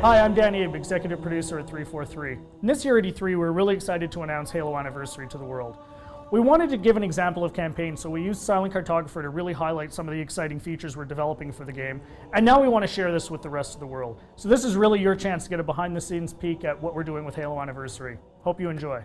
Hi, I'm Dan Abe, executive producer at 343. And this year at E3, we're really excited to announce Halo Anniversary to the world. We wanted to give an example of campaign, so we used Silent Cartographer to really highlight some of the exciting features we're developing for the game. And now we want to share this with the rest of the world. So this is really your chance to get a behind-the-scenes peek at what we're doing with Halo Anniversary. Hope you enjoy.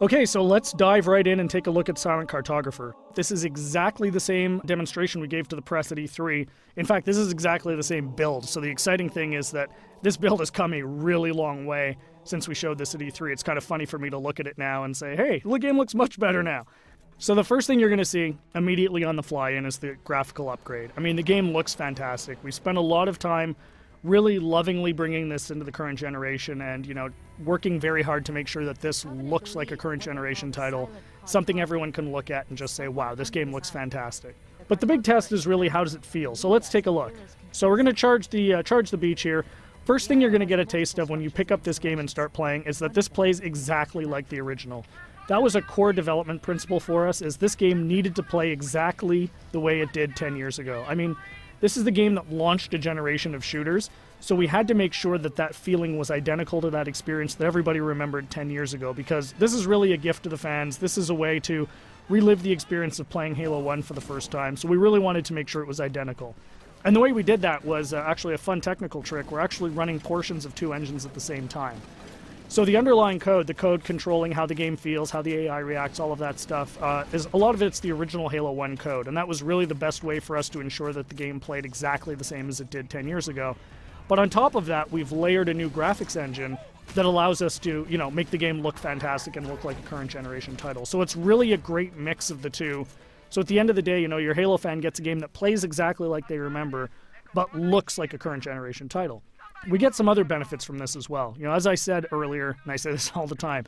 Okay, so let's dive right in and take a look at Silent Cartographer. This is exactly the same demonstration we gave to the press at E3. In fact, this is exactly the same build. So the exciting thing is that this build has come a really long way since we showed this at E3. It's kind of funny for me to look at it now and say, hey, the game looks much better now. So the first thing you're going to see immediately on the fly-in is the graphical upgrade. I mean, the game looks fantastic. We spent a lot of time really lovingly bringing this into the current generation and, you know, working very hard to make sure that this looks like a current generation title, something everyone can look at and just say, wow, this game looks fantastic. But the big test is really, how does it feel? So let's take a look. So we're going to charge the beach here. First thing you're going to get a taste of when you pick up this game and start playing is that this plays exactly like the original. That was a core development principle for us, is this game needed to play exactly the way it did 10 years ago. I mean, this is the game that launched a generation of shooters, so we had to make sure that that feeling was identical to that experience that everybody remembered 10 years ago, because this is really a gift to the fans. This is a way to relive the experience of playing Halo 1 for the first time, so we really wanted to make sure it was identical. And the way we did that was actually a fun technical trick. We're actually running portions of two engines at the same time. So the underlying code, the code controlling how the game feels, how the AI reacts, all of that stuff, is a lot of it's the original Halo 1 code, and that was really the best way for us to ensure that the game played exactly the same as it did 10 years ago. But on top of that, we've layered a new graphics engine that allows us to, you know, make the game look fantastic and look like a current generation title. So it's really a great mix of the two. So at the end of the day, you know, your Halo fan gets a game that plays exactly like they remember, but looks like a current generation title. We get some other benefits from this as well. You know, as I said earlier, and I say this all the time,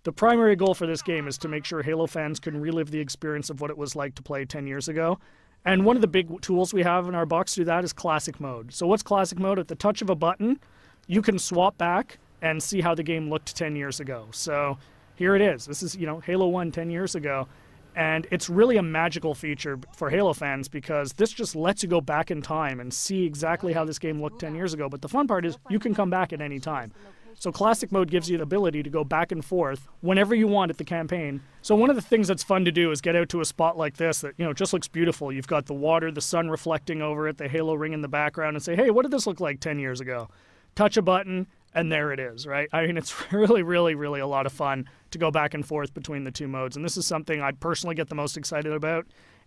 the primary goal for this game is to make sure Halo fans can relive the experience of what it was like to play 10 years ago. And one of the big tools we have in our box to do that is Classic Mode. So what's Classic Mode? At the touch of a button, you can swap back and see how the game looked 10 years ago. So here it is. This is, you know, Halo 1 10 years ago. And it's really a magical feature for Halo fans because this just lets you go back in time and see exactly how this game looked 10 years ago. But the fun part is you can come back at any time. So Classic Mode gives you the ability to go back and forth whenever you want at the campaign. So one of the things that's fun to do is get out to a spot like this that, you know, just looks beautiful. You've got the water, the sun reflecting over it, the Halo ring in the background, and say, hey, what did this look like 10 years ago? Touch a button, and there it is, right? I mean, it's really, really, really a lot of fun to go back and forth between the two modes. And this is something I personally get the most excited about.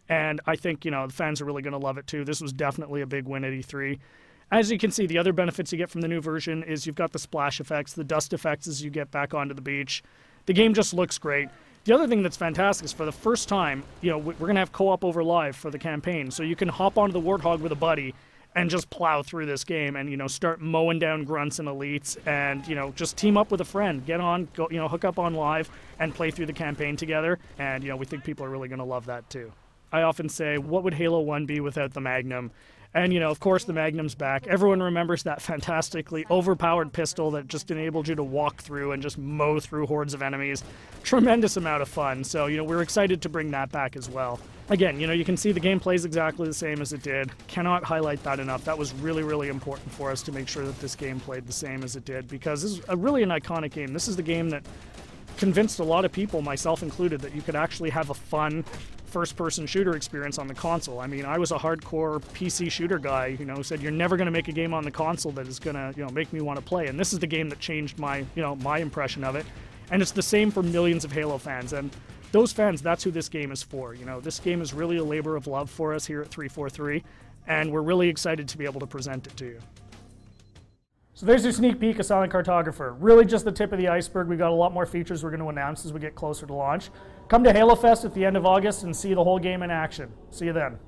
And I think, you know, the fans are really going to love it too. This was definitely a big win at E3. As you can see, the other benefits you get from the new version is you've got the splash effects, the dust effects as you get back onto the beach. The game just looks great. The other thing that's fantastic is for the first time, you know, we're going to have co-op over live for the campaign. So you can hop onto the Warthog with a buddy and just plow through this game and, you know, start mowing down grunts and elites and, you know, just team up with a friend. Get on, go, you know, hook up on live and play through the campaign together. And, you know, we think people are really going to love that too. I often say, what would Halo 1 be without the Magnum? And, you know, of course, the Magnum's back. Everyone remembers that fantastically overpowered pistol that just enabled you to walk through and just mow through hordes of enemies. Tremendous amount of fun. So, you know, we're excited to bring that back as well. Again, you know, you can see the game plays exactly the same as it did. Cannot highlight that enough. That was really, really important for us to make sure that this game played the same as it did, because this is really an iconic game. This is the game that convinced a lot of people, myself included, that you could actually have a fun first-person shooter experience on the console. I mean, I was a hardcore PC shooter guy, you know, who said you're never going to make a game on the console that is going to, you know, make me want to play. And this is the game that changed my, you know, my impression of it. And it's the same for millions of Halo fans. And those fans, that's who this game is for. You know, this game is really a labor of love for us here at 343, and we're really excited to be able to present it to you. So there's your sneak peek of Silent Cartographer. Really just the tip of the iceberg. We've got a lot more features we're going to announce as we get closer to launch. Come to Halo Fest at the end of August and see the whole game in action. See you then.